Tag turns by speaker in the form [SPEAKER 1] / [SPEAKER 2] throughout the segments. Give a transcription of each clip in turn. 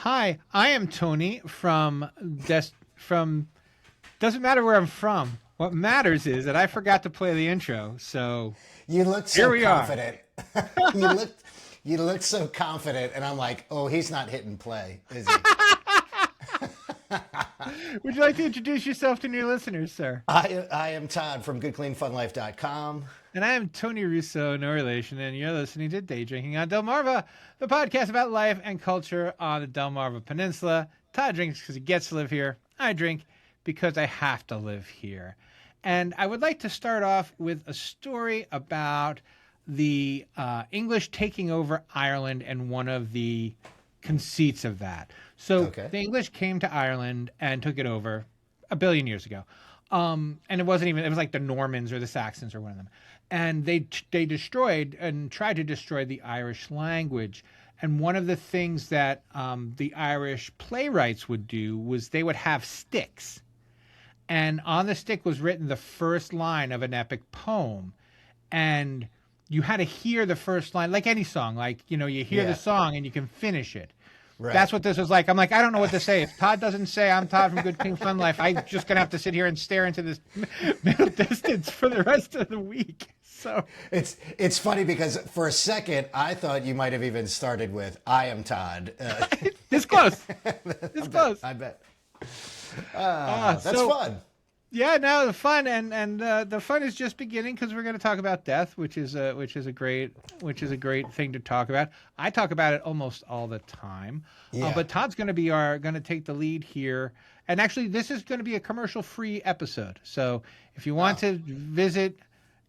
[SPEAKER 1] Hi, I am Tony from doesn't matter where I'm from. What matters is that I forgot to play the intro. So
[SPEAKER 2] You looked
[SPEAKER 1] here
[SPEAKER 2] so
[SPEAKER 1] we are.
[SPEAKER 2] confident. you looked you looked so confident, and I'm like, oh, he's not hitting play, is he?
[SPEAKER 1] Would you like to introduce yourself to new listeners, sir?
[SPEAKER 2] I am Todd from GoodCleanFunLife.com.
[SPEAKER 1] And I am Tony Russo, no relation, and you're listening to Day Drinking on Delmarva, the podcast about life and culture on the Delmarva Peninsula. Todd drinks because he gets to live here. I drink because I have to live here. And I would like to start off with a story about the English taking over Ireland and one of the conceits of that. So
[SPEAKER 2] Okay.
[SPEAKER 1] the English came to Ireland and took it over a billion years ago. And it wasn't even, it was like the Normans or the Saxons or one of them. And they destroyed and tried to destroy the Irish language. And one of the things that the Irish playwrights would do was they would have sticks. And on the stick was written the first line of an epic poem. And you had to hear the first line, like any song, like, you hear the
[SPEAKER 2] Yeah.
[SPEAKER 1] song and you can finish it.
[SPEAKER 2] Right.
[SPEAKER 1] That's what this was like. I'm like, I don't know what to say. If Todd doesn't say I'm Todd from Good Clean Fun Life, I'm just going to have to sit here and stare into this middle distance for the rest of the week. So
[SPEAKER 2] It's funny because for a second I thought you might have even started with "I am Todd."
[SPEAKER 1] this close. This close.
[SPEAKER 2] I bet. That's
[SPEAKER 1] So
[SPEAKER 2] fun.
[SPEAKER 1] yeah, no, the fun and the fun is just beginning because we're going to talk about death, which is a great thing to talk about. I talk about it almost all the time,
[SPEAKER 2] Yeah.
[SPEAKER 1] but Todd's going to take the lead here. And actually, this is going to be a commercial-free episode. So if you want to visit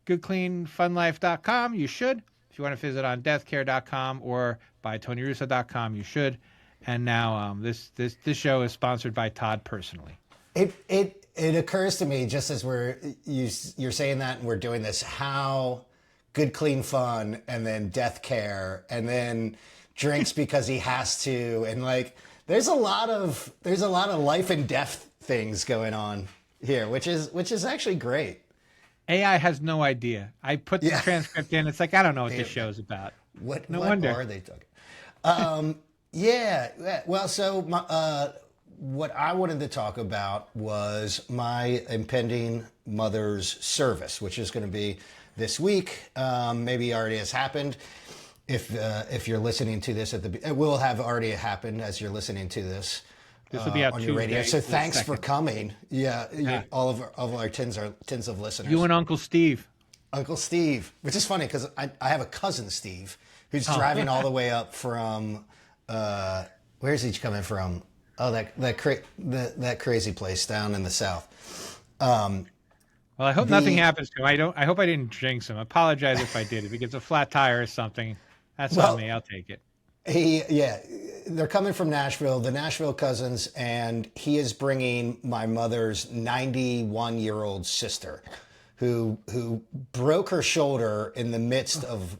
[SPEAKER 1] goodcleanfunlife.com, you should. If you want to visit on deathcare.com or by tonyrusso.com, you should. And now this show is sponsored by Todd personally.
[SPEAKER 2] It occurs to me just as you're saying that and we're doing this, how good clean fun and then death care and then drinks because he has to, and like there's a lot of life and death things going on here, which is actually great.
[SPEAKER 1] AI has no idea. I put the transcript in. It's like, I don't know what this show's about.
[SPEAKER 2] What
[SPEAKER 1] No
[SPEAKER 2] what
[SPEAKER 1] wonder.
[SPEAKER 2] are they talking? Yeah. Well, so what I wanted to talk about was my impending mother's service, which is going to be this week. Maybe already has happened. If you're listening to this it will have already happened as you're listening to this.
[SPEAKER 1] This will be out
[SPEAKER 2] on your radio.
[SPEAKER 1] Tuesday,
[SPEAKER 2] So thanks
[SPEAKER 1] the
[SPEAKER 2] for
[SPEAKER 1] 2nd.
[SPEAKER 2] coming. Yeah. All of our tens of listeners.
[SPEAKER 1] You and Uncle Steve.
[SPEAKER 2] Uncle Steve, which is funny because I have a cousin Steve who's driving all the way up from where's he coming from? Oh, that crazy place down in the south.
[SPEAKER 1] Well, I hope nothing happens to him. I hope I didn't jinx him. I apologize if I did. If he gets a flat tire or something, that's on me. I'll take it.
[SPEAKER 2] They're coming from Nashville, the Nashville cousins, and he is bringing my mother's 91-year-old sister, who broke her shoulder in the midst of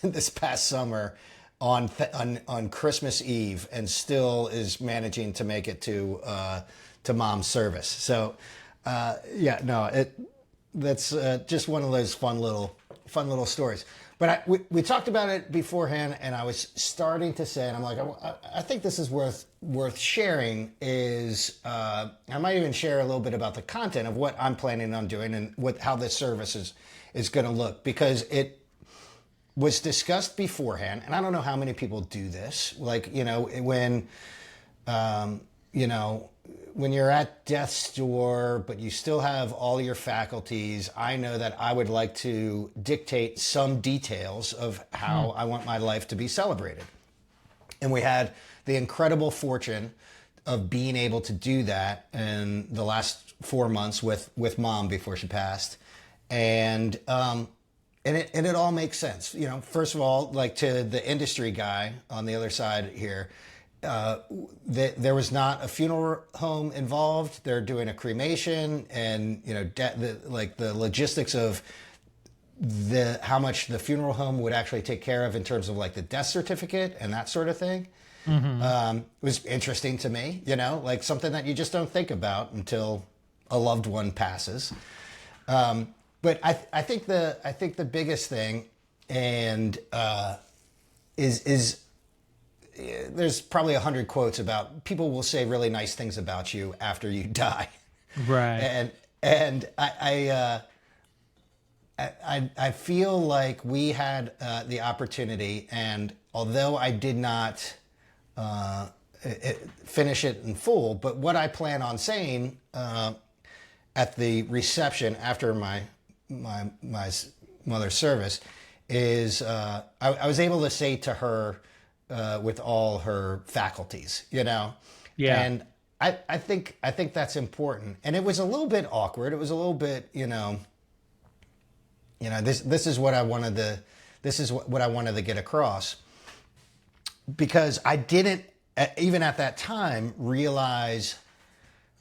[SPEAKER 2] this past summer on Christmas Eve, and still is managing to make it to mom's service. So that's just one of those fun little stories. But we talked about it beforehand, and I was starting to say, and I'm like, I think this is worth sharing. I might even share a little bit about the content of what I'm planning on doing and how this service is going to look, because it was discussed beforehand, and I don't know how many people do this. Like, when you're at death's door, but you still have all your faculties, I know that I would like to dictate some details of how I want my life to be celebrated. And we had the incredible fortune of being able to do that in the last 4 months with mom before she passed. And it all makes sense. First of all, like, to the industry guy on the other side here, there was not a funeral home involved. They're doing a cremation, and the logistics of how much the funeral home would actually take care of in terms of like the death certificate and that sort of thing. Was interesting to me. Like something that you just don't think about until a loved one passes. But I think the biggest thing is there's probably 100 quotes about people will say really nice things about you after you die.
[SPEAKER 1] Right.
[SPEAKER 2] And I feel like we had the opportunity, and although I did not finish it in full, but what I plan on saying at the reception after my mother's service is I was able to say to her with all her faculties, Yeah. And I think that's important. And it was a little bit awkward. It was a little bit, this is what I wanted to get across, because I didn't even at that time realize.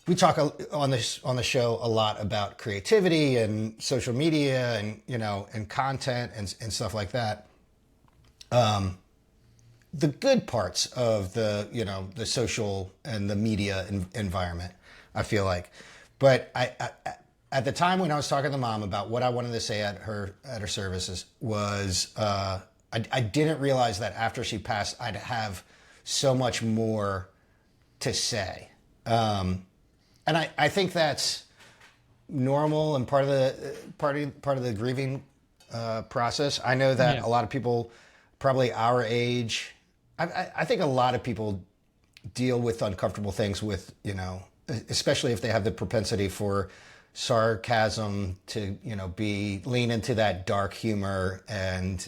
[SPEAKER 2] We talk on the show a lot about creativity and social media and and content and stuff like that. The good parts of the the social and the media environment, I feel like, but I at the time when I was talking to Mom about what I wanted to say at her services was I didn't realize that after she passed I'd have so much more to say. And I think that's normal and part of the grieving process. I know that a lot of people, probably our age, I think a lot of people deal with uncomfortable things with especially if they have the propensity for sarcasm to lean into that dark humor and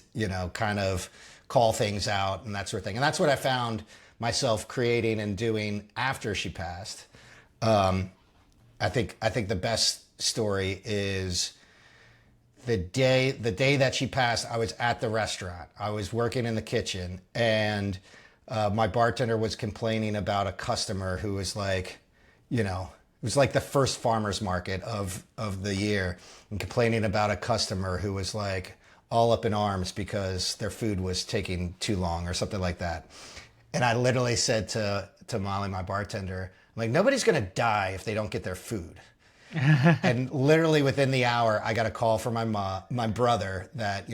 [SPEAKER 2] kind of call things out and that sort of thing. And that's what I found myself creating and doing after she passed. I think the best story is the day that she passed. I was at the restaurant. I was working in the kitchen, and my bartender was complaining about a customer who was like, it was like the first farmer's market of the year, and complaining about a customer who was like all up in arms because their food was taking too long or something like that. And I literally said to Molly, my bartender, I'm like, nobody's going to die if they don't get their food. And literally within the hour, I got a call from my brother that,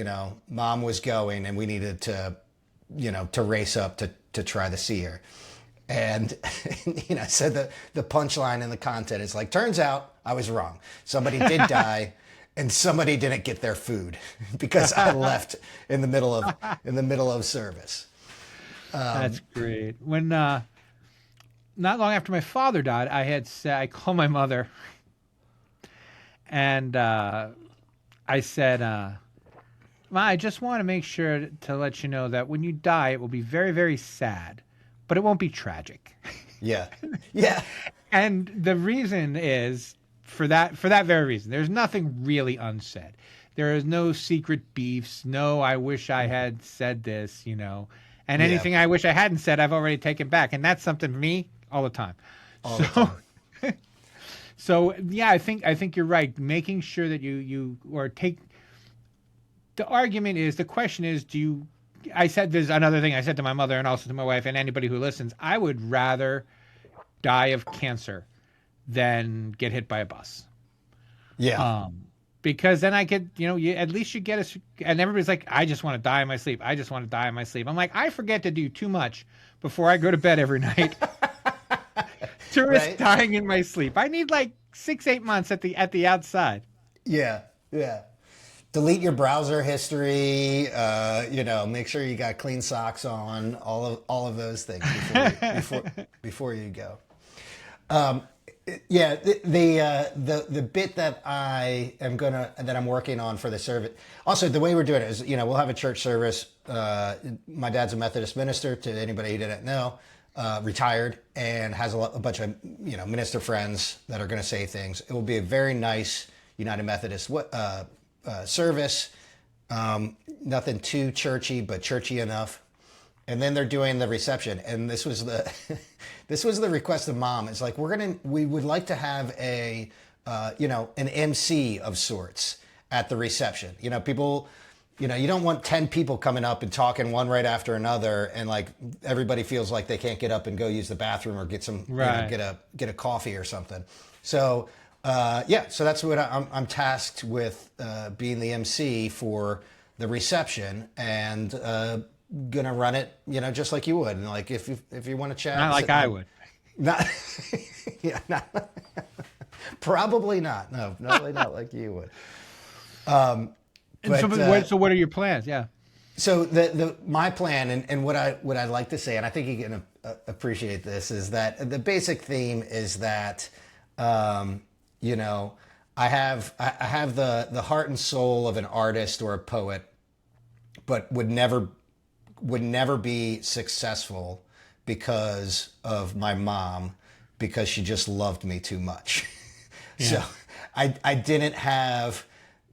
[SPEAKER 2] Mom was going and we needed to, to race up to try to see her. And, so the punchline in the content is like, turns out I was wrong. Somebody did die and somebody didn't get their food because I left in the middle of service.
[SPEAKER 1] That's great. When, not long after my father died, I called my mother and I said, Ma, I just want to make sure to let you know that when you die, it will be very, very sad, but it won't be tragic.
[SPEAKER 2] Yeah. Yeah.
[SPEAKER 1] And the reason is for that very reason. There's nothing really unsaid. There is no secret beefs. No, I wish I had said this, and anything I wish I hadn't said, I've already taken back. And that's something for me all the time.
[SPEAKER 2] All the time.
[SPEAKER 1] So yeah, I think you're right. Making sure that you take the argument is, the question is, I said there's another thing I said to my mother and also to my wife and anybody who listens. I would rather die of cancer than get hit by a bus.
[SPEAKER 2] Yeah.
[SPEAKER 1] Because then I get, at least you get and everybody's like, I just want to die in my sleep. I just want to die in my sleep. I'm like, I forget to do too much before I go to bed every night to risk dying in my sleep. I need like 6-8 months at the outside.
[SPEAKER 2] Yeah. Yeah. Delete your browser history, make sure you got clean socks on, all of those things before you go. Yeah, the bit that I'm working on for the service. Also, the way we're doing it is, we'll have a church service. My dad's a Methodist minister, to anybody who didn't know, retired, and has a bunch of minister friends that are going to say things. It will be a very nice United Methodist service. Nothing too churchy, but churchy enough. And then they're doing the reception, and this was the request of Mom. It's like, we would like to have an MC of sorts at the reception. People, you don't want 10 people coming up and talking one right after another, and like everybody feels like they can't get up and go use the bathroom or get some get a coffee or something. So so that's what I'm tasked with, being the MC for the reception, and gonna run it, just like you would. And like if you want to chat,
[SPEAKER 1] Not like I would.
[SPEAKER 2] Not, yeah, probably not. No, probably not like you would.
[SPEAKER 1] So what are your plans? Yeah.
[SPEAKER 2] So my plan and what I'd like to say, and I think you can appreciate this, is that the basic theme is that, I have the heart and soul of an artist or a poet, but would never be successful because of my mom, because she just loved me too much. Yeah. So I didn't have,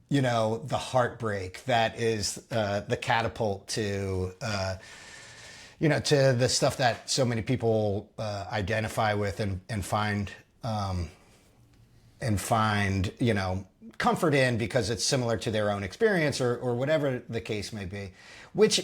[SPEAKER 2] the heartbreak that is the catapult to, to the stuff that so many people identify with and find, comfort in because it's similar to their own experience or whatever the case may be, which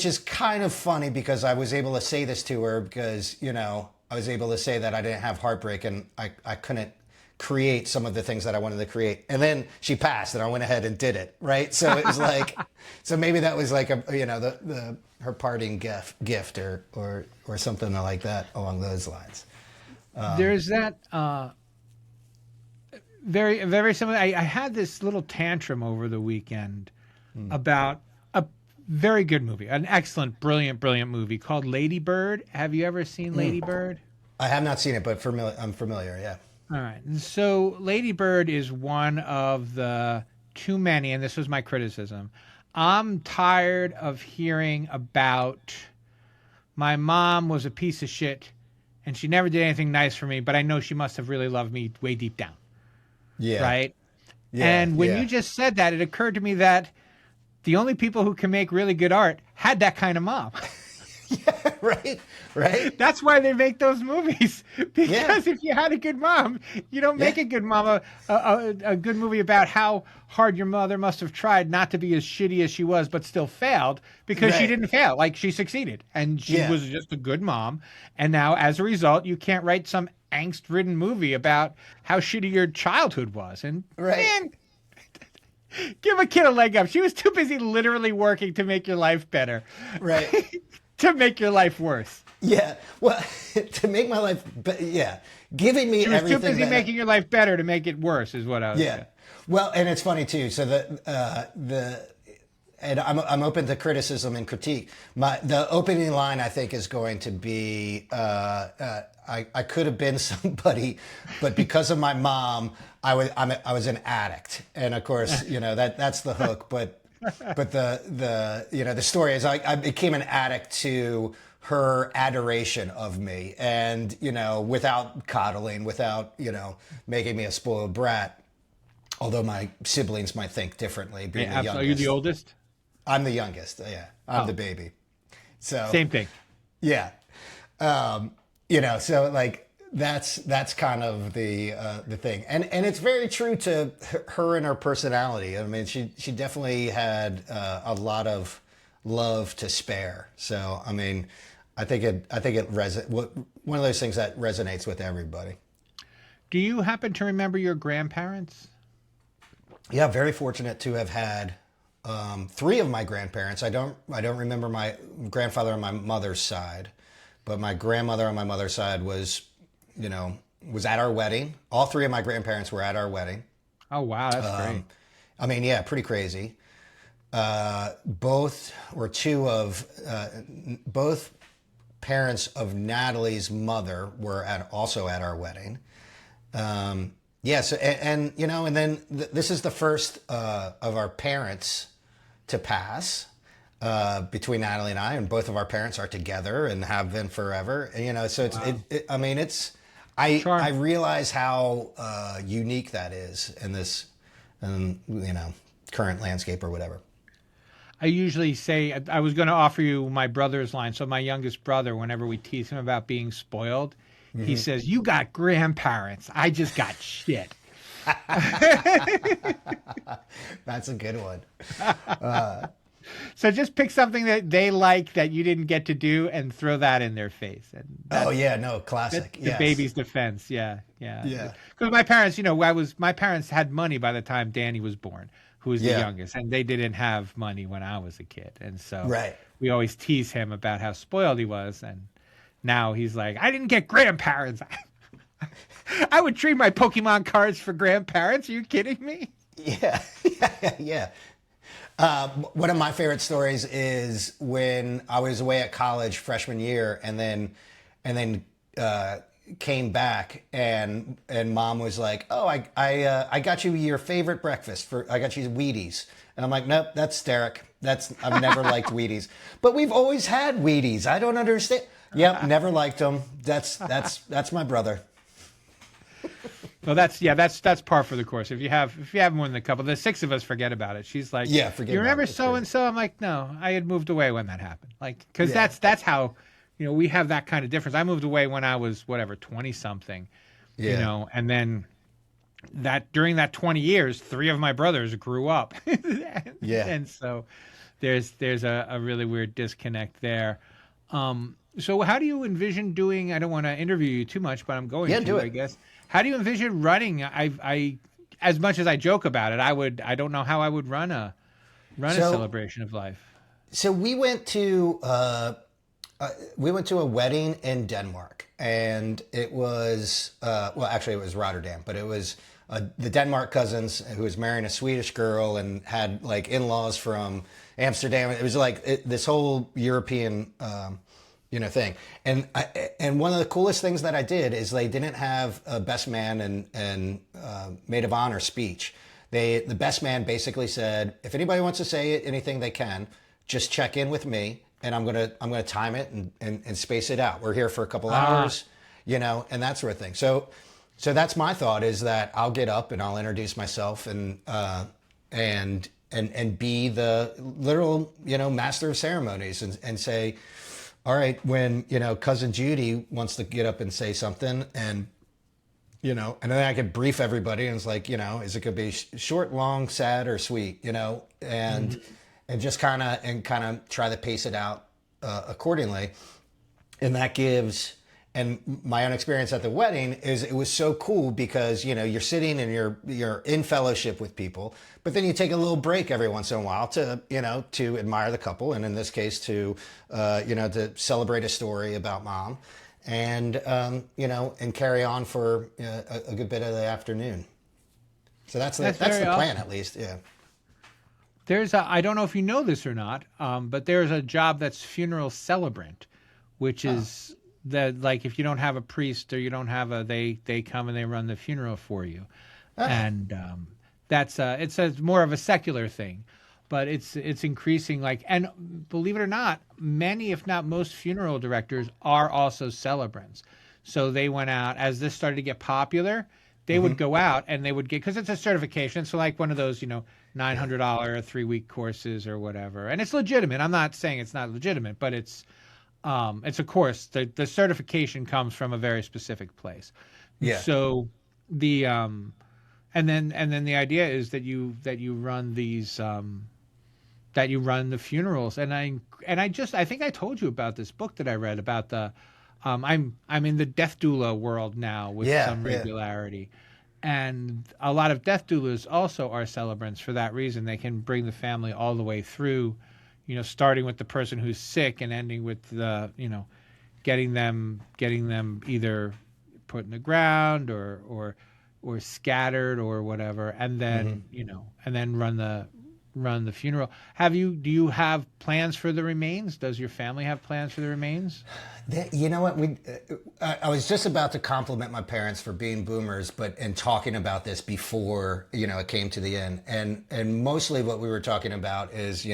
[SPEAKER 2] is kind of funny because I was able to say this to her because, I was able to say that I didn't have heartbreak and I couldn't create some of the things that I wanted to create. And then she passed and I went ahead and did it. Right. So it was like, so maybe that was like her parting gift or something like that along those lines.
[SPEAKER 1] There's that, very, very similar. I had this little tantrum over the weekend about a very good movie, an excellent, brilliant movie called Lady Bird. Have you ever seen Lady Bird?
[SPEAKER 2] I have not seen it, but I'm familiar. Yeah.
[SPEAKER 1] All right. So Lady Bird is one of the too many, and this was my criticism. I'm tired of hearing about my mom was a piece of shit and she never did anything nice for me, but I know she must have really loved me way deep down. Yeah. Right? Yeah, and when you just said that, it occurred to me that the only people who can make really good art had that kind of mom.
[SPEAKER 2] Yeah, right.
[SPEAKER 1] That's why they make those movies. Because if you had a good mom, you don't make a good mom a good movie about how hard your mother must have tried not to be as shitty as she was, but still failed because she didn't fail. Like she succeeded and she was just a good mom. And now as a result, you can't write some angst-ridden movie about how shitty your childhood was. And man, give a kid a leg up. She was too busy literally working to make your life better.
[SPEAKER 2] Right.
[SPEAKER 1] To make your life worse.
[SPEAKER 2] Yeah. Well, to make my life giving me everything.
[SPEAKER 1] Too busy making your life better to make it worse is what I was saying.
[SPEAKER 2] Well, and it's funny too. So and I'm open to criticism and critique. The opening line I think is going to be I could have been somebody, but because of my mom, I was an addict, and of course that's the hook. But the story is I became an addict to her adoration of me, and without coddling, without making me a spoiled brat. Although my siblings might think differently. Being the youngest.
[SPEAKER 1] Are you the oldest?
[SPEAKER 2] I'm the youngest. Yeah, I'm the baby. So
[SPEAKER 1] same thing.
[SPEAKER 2] Yeah, so like that's kind of the thing, and it's very true to her and her personality. I mean, she definitely had a lot of love to spare. So I mean, I think it one of those things that resonates with everybody.
[SPEAKER 1] Do you happen to remember your grandparents?
[SPEAKER 2] Yeah, very fortunate to have had 3 of my grandparents. I don't remember my grandfather on my mother's side, but my grandmother on my mother's side was at our wedding. All 3 of my grandparents were at our wedding.
[SPEAKER 1] Oh, wow. That's great.
[SPEAKER 2] I mean, yeah, pretty crazy. Both parents of Natalie's mother were also at our wedding. Yes. And then this is the first of our parents to pass between Natalie and I, and both of our parents are together and have been forever. So it's, I realize how unique that is in this, current landscape or whatever.
[SPEAKER 1] I usually say, I was going to offer you my brother's line. So my youngest brother, whenever we tease him about being spoiled, he says, "You got grandparents. I just got shit."
[SPEAKER 2] That's a good one.
[SPEAKER 1] So just pick something that they like that you didn't get to do and throw that in their face. And
[SPEAKER 2] classic.
[SPEAKER 1] The baby's defense. Yeah. Because my parents, my parents had money by the time Danny was born, who was the youngest, and they didn't have money when I was a kid. And so we always tease him about how spoiled he was, and now he's like, I didn't get grandparents. I would trade my Pokemon cards for grandparents. Are you kidding me?
[SPEAKER 2] Yeah, yeah. One of my favorite stories is when I was away at college freshman year, and then came back, and mom was like, "Oh, I got you your favorite breakfast I got you Wheaties," and I'm like, "Nope, that's Steric. I've never liked Wheaties, but we've always had Wheaties. I don't understand." Yep, never liked them. That's my brother.
[SPEAKER 1] Well, that's par for the course. If you have more than a couple, the six of us forget about it. She's like,
[SPEAKER 2] yeah, forget.
[SPEAKER 1] You remember
[SPEAKER 2] about it.
[SPEAKER 1] so and so? I'm like, no, I had moved away when that happened. Like, because that's how, we have that kind of difference. I moved away when I was 20 something, and then during that 20 years, 3 of my brothers grew up.
[SPEAKER 2] Yeah,
[SPEAKER 1] and so there's a really weird disconnect there. So how do you envision doing? I don't want to interview you too much, but I'm going to.
[SPEAKER 2] Do it.
[SPEAKER 1] I guess. How do you envision running? I as much as I joke about it, I don't know how I would run a celebration of life.
[SPEAKER 2] So we went to a wedding in Denmark, and it was actually it was Rotterdam, but it was the Denmark cousins who was marrying a Swedish girl and had like in-laws from Amsterdam. It was like this whole European thing. And one of the coolest things that I did is they didn't have a best man and maid of honor speech. The best man basically said, if anybody wants to say anything, they can. Just check in with me, and I'm gonna time it and space it out. We're here for a couple hours, and that sort of thing. So that's my thought, is that I'll get up and I'll introduce myself and be the literal master of ceremonies and say, all right, when cousin Judy wants to get up and say something, and and then I could brief everybody, and it's like, is it gonna be short, long, sad, or sweet, and just kind of try to pace it out accordingly, and that gives. And my own experience at the wedding is it was so cool because, you're sitting and you're in fellowship with people, but then you take a little break every once in a while to admire the couple. And in this case, to celebrate a story about mom and carry on for a good bit of the afternoon. So that's the plan, at least. Yeah.
[SPEAKER 1] I don't know if you know this or not, but there's a job that's funeral celebrant, which is, that like if you don't have a priest or you don't have they come and they run the funeral for you, and that's it's more of a secular thing, but it's increasing, and believe it or not, many if not most funeral directors are also celebrants. So they went out as this started to get popular. They would go out and they would get, because it's a certification, so like one of those $900 3-week courses or whatever, and it's legitimate. I'm not saying it's not legitimate, but it's a course. The certification comes from a very specific place. Yeah. So the and then the idea is that you run these that you run the funerals. And I think I told you about this book that I read about the I'm in the death doula world now with some regularity. And a lot of death doulas also are celebrants for that reason. They can bring the family all the way through, starting with the person who's sick and ending with the, getting them either put in the ground or scattered or whatever, and then and then run the funeral. Do you have plans for the remains? Does your family have plans for the remains?
[SPEAKER 2] You know what? I was just about to compliment my parents for being boomers, and talking about this before it came to the end, and mostly what we were talking about is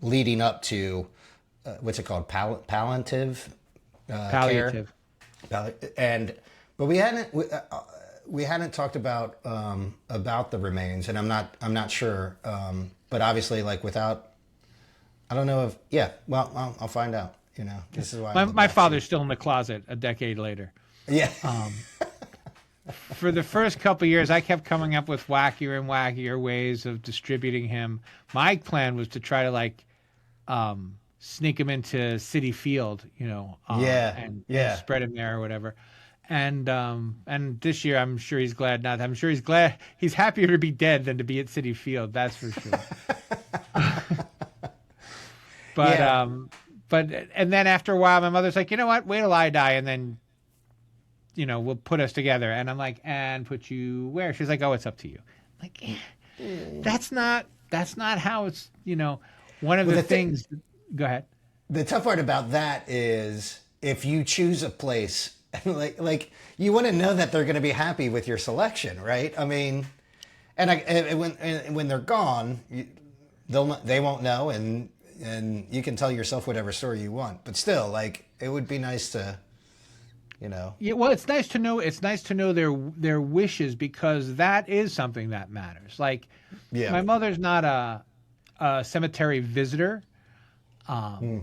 [SPEAKER 2] leading up to what's it called, palliative care. But we hadn't talked about the remains, and I'm not sure, but obviously without, I don't know if I'll find out. This is why
[SPEAKER 1] my father's still in the closet a decade later.
[SPEAKER 2] Yeah.
[SPEAKER 1] For the first couple of years, I kept coming up with wackier and wackier ways of distributing him. My plan was to try to sneak him into Citi Field, and spread him there or whatever. And this year, I'm sure he's glad not. I'm sure he's happier to be dead than to be at Citi Field. That's for sure. But
[SPEAKER 2] Yeah.
[SPEAKER 1] and then after a while, my mother's like, you know what? Wait till I die, and then we'll put us together. And I'm like, and put you where? She's like, oh, it's up to you. I'm like, that's not how it's. One of
[SPEAKER 2] Well,
[SPEAKER 1] the things. Go ahead.
[SPEAKER 2] The tough part about that is if you choose a place, like you want to know that they're going to be happy with your selection, right? I mean, and when they're gone, they won't know, and you can tell yourself whatever story you want. But still, like, it would be nice to,
[SPEAKER 1] Yeah, well, it's nice to know. It's nice to know their wishes, because that is something that matters. Like,
[SPEAKER 2] Yeah.
[SPEAKER 1] my mother's not a cemetery visitor.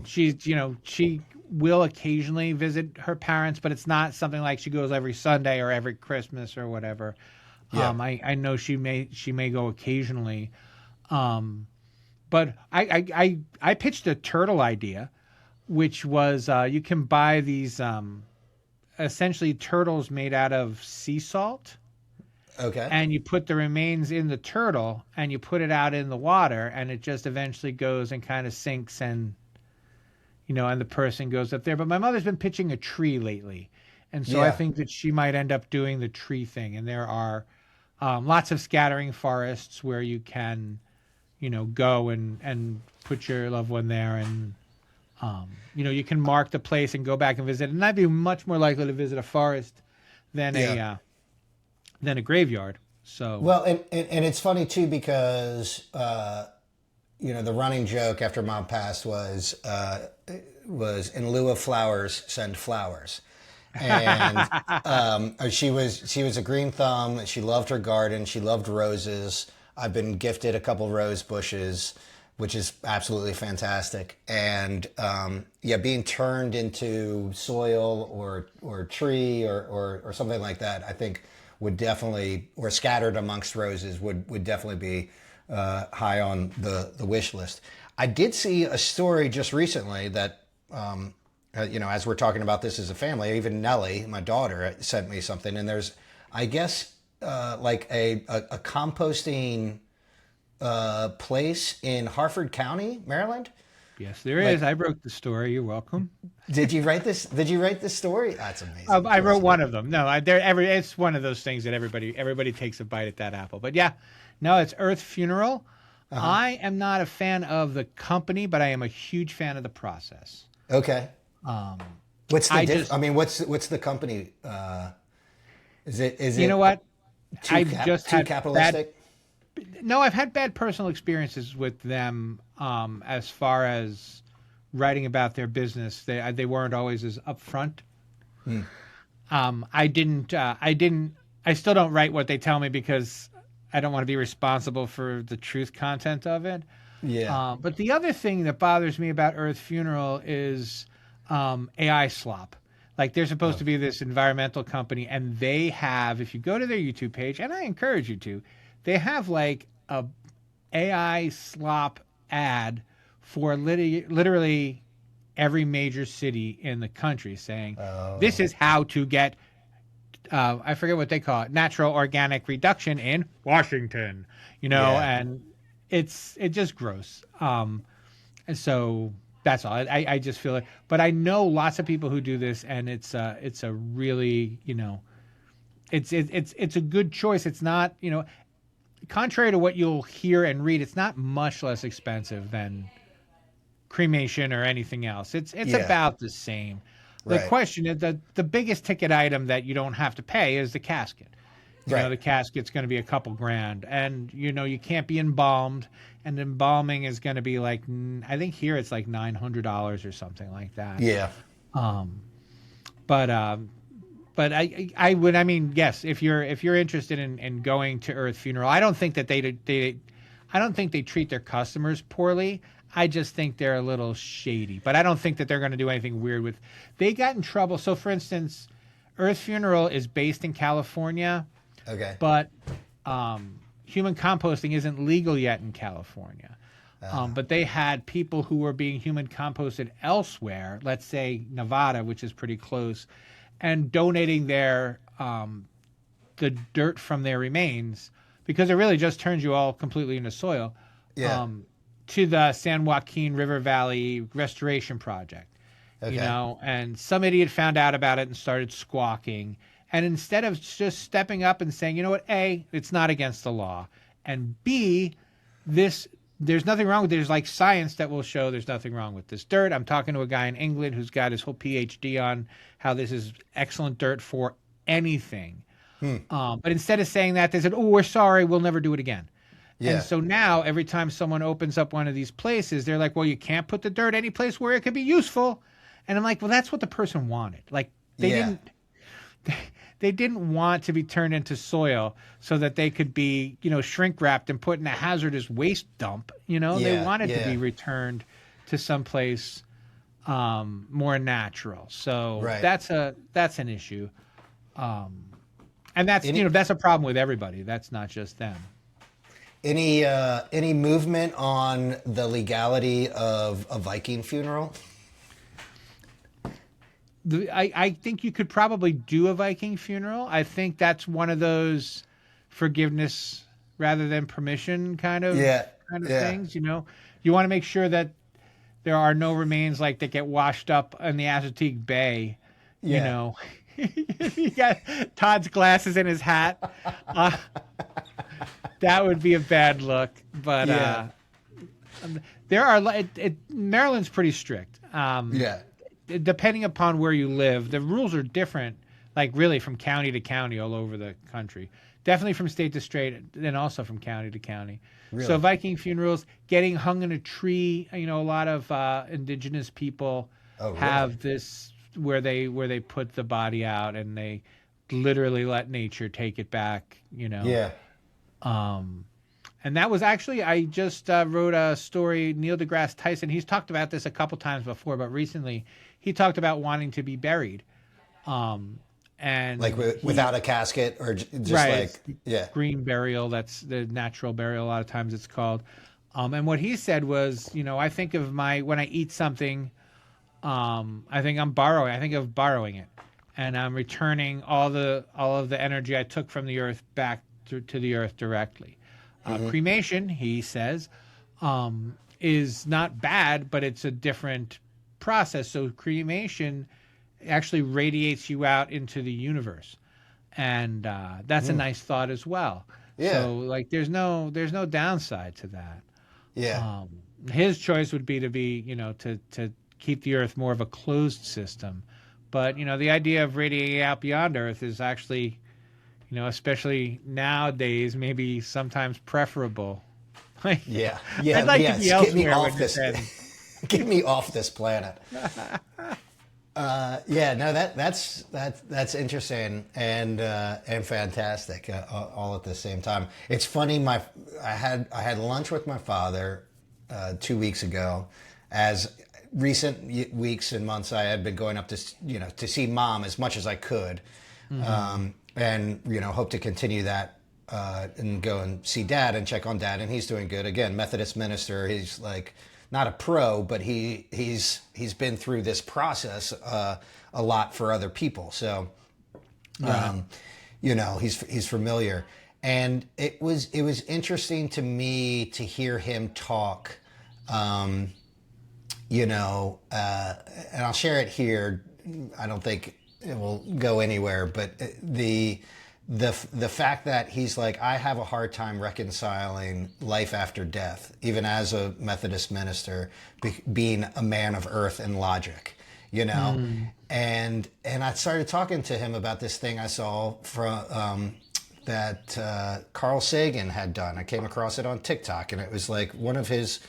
[SPEAKER 1] She's, she will occasionally visit her parents, but it's not something like she goes every Sunday or every Christmas or whatever.
[SPEAKER 2] Yeah.
[SPEAKER 1] I know she may go occasionally. But I pitched a turtle idea, which was you can buy these essentially turtles made out of sea salt.
[SPEAKER 2] Okay.
[SPEAKER 1] And you put the remains in the turtle and you put it out in the water, and it just eventually goes and kind of sinks, and and the person goes up there. But my mother's been pitching a tree lately. And so I think that she might end up doing the tree thing. And there are lots of scattering forests where you can, go and put your loved one there, and you can mark the place and go back and visit. And I'd be much more likely to visit a forest than a graveyard. So
[SPEAKER 2] Well, and it's funny too, because the running joke after Mom passed was in lieu of flowers, send flowers. And she was a green thumb. She loved her garden. She loved roses. I've been gifted a couple rose bushes, which is absolutely fantastic. And being turned into soil or tree or something like that, I think would definitely, or scattered amongst roses, would definitely be high on the wish list. I did see a story just recently that, as we're talking about this as a family, even Nellie, my daughter, sent me something, and there's, I guess, like a composting place in Harford County, Maryland.
[SPEAKER 1] yes, there is. I broke the story. You're welcome.
[SPEAKER 2] Did you write this? Did you write this story? That's amazing.
[SPEAKER 1] I wrote one of them. No, it's one of those things that everybody takes a bite at that apple. But yeah, no, it's Earth Funeral. I am not a fan of the company, but I am a huge fan of the process.
[SPEAKER 2] Okay. What's the
[SPEAKER 1] I mean,
[SPEAKER 2] what's the company? Is it?
[SPEAKER 1] You know what?
[SPEAKER 2] Too capitalistic.
[SPEAKER 1] No, I've had bad personal experiences with them as far as writing about their business. They weren't always as upfront. I still don't write what they tell me, because I don't want to be responsible for the truth content of it.
[SPEAKER 2] Yeah.
[SPEAKER 1] But the other thing that bothers me about Earth Funeral is AI slop. Like, they're supposed to be this environmental company, and they have, if you go to their YouTube page, and I encourage you to, they have like a AI slop ad for literally every major city in the country, saying, this is how to get, I forget what they call it, natural organic reduction in Washington, and it's just gross. And so that's all. I just feel it. But I know lots of people who do this, and it's a really, it's a good choice. It's not, contrary to what you'll hear and read, it's not much less expensive than cremation or anything else. It's about the same. The question is that the biggest ticket item that you don't have to pay is the casket. The casket's going to be a couple grand, and you can't be embalmed, and embalming is going to be like, I think here it's like $900 or something like that.
[SPEAKER 2] Yeah.
[SPEAKER 1] But I would, yes, if you're interested in going to Earth Funeral, I don't think that I don't think they treat their customers poorly. I just think they're a little shady, but I don't think that they're going to do anything weird with. They got in trouble. So, for instance, Earth Funeral is based in California.
[SPEAKER 2] Okay.
[SPEAKER 1] But human composting isn't legal yet in California. But they had people who were being human composted elsewhere, let's say Nevada, which is pretty close, and donating their the dirt from their remains, because it really just turns you all completely into soil.
[SPEAKER 2] Yeah.
[SPEAKER 1] to the San Joaquin River Valley Restoration Project.
[SPEAKER 2] Okay.
[SPEAKER 1] You know, and some idiot found out about it and started squawking. And instead of just stepping up and saying, you know what, A, it's not against the law, and B, there's nothing wrong with it. There's like science that will show there's nothing wrong with this dirt. I'm talking to a guy in England who's got his whole PhD on how this is excellent dirt for anything. But instead of saying that, they said, oh, we're sorry, we'll never do it again. Yeah. And so now every time someone opens up one of these places, they're like, well, you can't put the dirt any place where it could be useful. And I'm like, well, that's what the person wanted. Like they didn't want to be turned into soil so that they could be, you know, shrink wrapped and put in a hazardous waste dump. You know, they wanted to be returned to someplace more natural. So that's an issue. And that's, you know, that's a problem with everybody. That's not just them.
[SPEAKER 2] Any movement on the legality of a Viking funeral?
[SPEAKER 1] I think you could probably do a Viking funeral. I think that's one of those forgiveness rather than permission kind of things. You know, you want to make sure that there are no remains like that get washed up in the Assateague Bay. You know, you got Todd's glasses and his hat. That would be a bad look. But there are Maryland's pretty strict. Depending upon where you live, the rules are different, like really from county to county all over the country. Definitely from state to state and also from county to county. Really? So Viking funerals, getting hung in a tree, you know, a lot of indigenous people have this where they put the body out and they literally let nature take it back, you know. Yeah. And that was actually, I just wrote a story, Neil deGrasse Tyson. He's talked about this a couple times before, but recently he talked about wanting to be buried. And
[SPEAKER 2] like without a casket or just
[SPEAKER 1] green burial. That's the natural burial. A lot of times it's called. And what he said was, you know, I think of when I eat something, I think of borrowing it, and I'm returning all of the energy I took from the earth back to the earth directly. Cremation, he says, is not bad, but it's a different process. So cremation actually radiates you out into the universe, and that's a nice thought as well. Yeah. So like, there's no downside to that. Yeah. His choice would be to be, you know, to keep the earth more of a closed system, but you know, the idea of radiating out beyond Earth is actually, you know, especially nowadays, maybe sometimes preferable. I'd like to be elsewhere.
[SPEAKER 2] Get me off this planet. That's interesting and fantastic all at the same time. It's funny. I had lunch with my father 2 weeks ago. As recent weeks and months, I had been going up to see Mom as much as I could. And, you know, hope to continue that and go and see Dad and check on Dad. And he's doing good. Again, Methodist minister. He's like not a pro, but he's been through this process a lot for other people. So, you know, he's familiar. And it was interesting to me to hear him talk, you know, and I'll share it here. I don't think it will go anywhere, but the fact that he's like, I have a hard time reconciling life after death, even as a Methodist minister, being a man of earth and logic, you know. And I started talking to him about this thing I saw from that Carl Sagan had done. I came across it on TikTok, and it was like one of his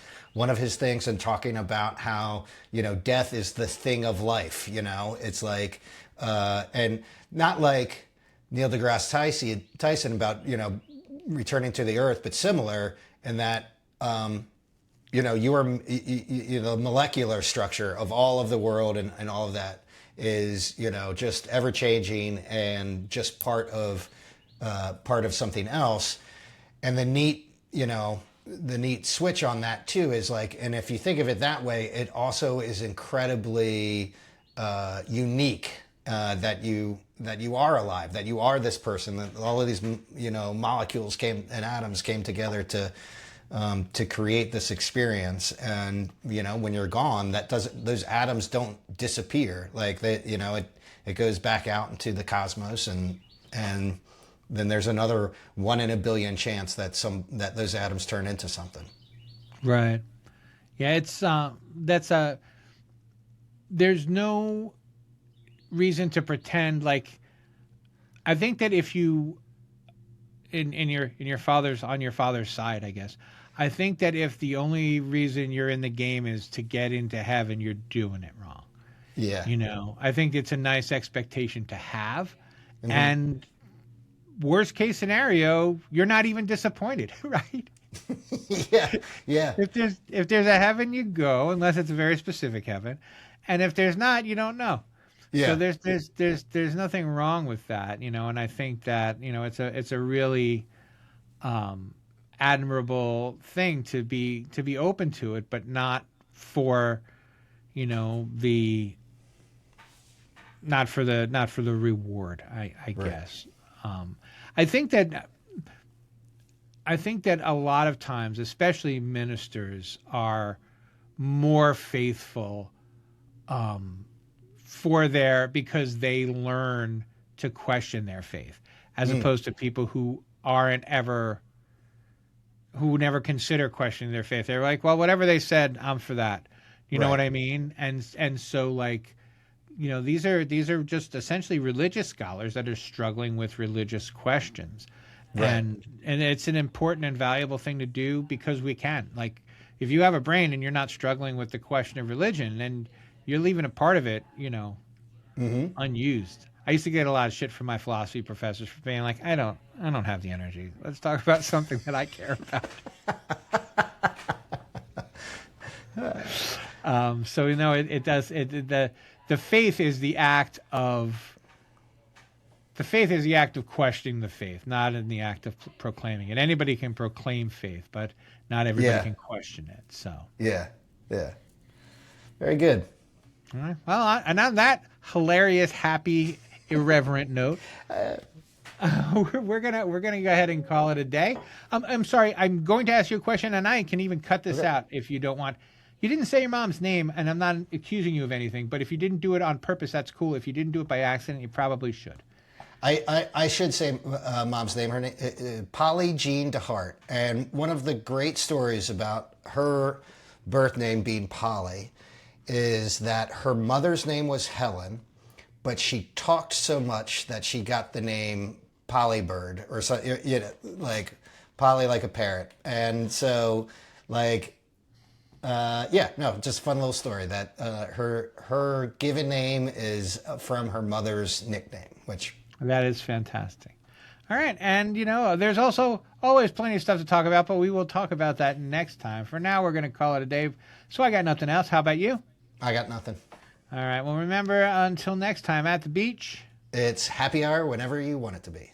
[SPEAKER 2] things, and talking about how, you know, death is the thing of life, you know. It's like and not like Neil deGrasse Tyson about, you know, returning to the earth, but similar in that, you know, the molecular structure of all of the world and all of that is, you know, just ever changing and just part of something else. And the neat switch on that too is like, and if you think of it that way, it also is incredibly unique. That you are alive, that you are this person, that all of these, you know, molecules and atoms came together to to create this experience. And, you know, when you're gone, those atoms don't disappear. Like they, you know, it goes back out into the cosmos, and then there's another 1 in a billion chance that those atoms turn into something.
[SPEAKER 1] Right. Yeah. It's, there's no reason to pretend like, I think that if you, on your father's side, I guess, I think that if the only reason you're in the game is to get into heaven, you're doing it wrong.
[SPEAKER 2] Yeah.
[SPEAKER 1] You know, I think it's a nice expectation to have. Mm-hmm. And worst case scenario, you're not even disappointed, right?
[SPEAKER 2] Yeah. Yeah.
[SPEAKER 1] If there's a heaven, you go, unless it's a very specific heaven. And if there's not, you don't know.
[SPEAKER 2] Yeah.
[SPEAKER 1] So there's nothing wrong with that, you know, and I think that, you know, it's a really admirable thing to be open to it, but not for, you know, not for the reward, I right. guess. I think that a lot of times, especially ministers, are more faithful because they learn to question their faith, as opposed to people who never consider questioning their faith. They're like, well, whatever they said, I'm for that. You know what I mean? And so, like, you know, these are just essentially religious scholars that are struggling with religious questions. Right. And it's an important and valuable thing to do, because we can. Like, if you have a brain and you're not struggling with the question of religion, then you're leaving a part of it, you know, unused. I used to get a lot of shit from my philosophy professors for being like, I don't have the energy. Let's talk about something that I care about. So, you know, the faith is the act of questioning the faith, not in the act of proclaiming it. Anybody can proclaim faith, but not everybody can question it. So
[SPEAKER 2] yeah, very good.
[SPEAKER 1] All right. Well, and on that hilarious, happy, irreverent note, we're gonna go ahead and call it a day. I'm sorry. I'm going to ask you a question, and I can even cut this out if you don't want. You didn't say your mom's name, and I'm not accusing you of anything. But if you didn't do it on purpose, that's cool. If you didn't do it by accident, you probably should.
[SPEAKER 2] I should say mom's name. Her name, Polly Jean DeHart. And one of the great stories about her birth name being Polly is that her mother's name was Helen, but she talked so much that she got the name Polly Bird, or so, you know, like Polly like a parrot. And so, like, just a fun little story that her given name is from her mother's nickname, which...
[SPEAKER 1] That is fantastic. All right. And, you know, there's also always plenty of stuff to talk about, but we will talk about that next time. For now, we're going to call it a day. So I got nothing else. How about you?
[SPEAKER 2] I got nothing.
[SPEAKER 1] All right. Well, remember, until next time at the beach,
[SPEAKER 2] it's happy hour whenever you want it to be.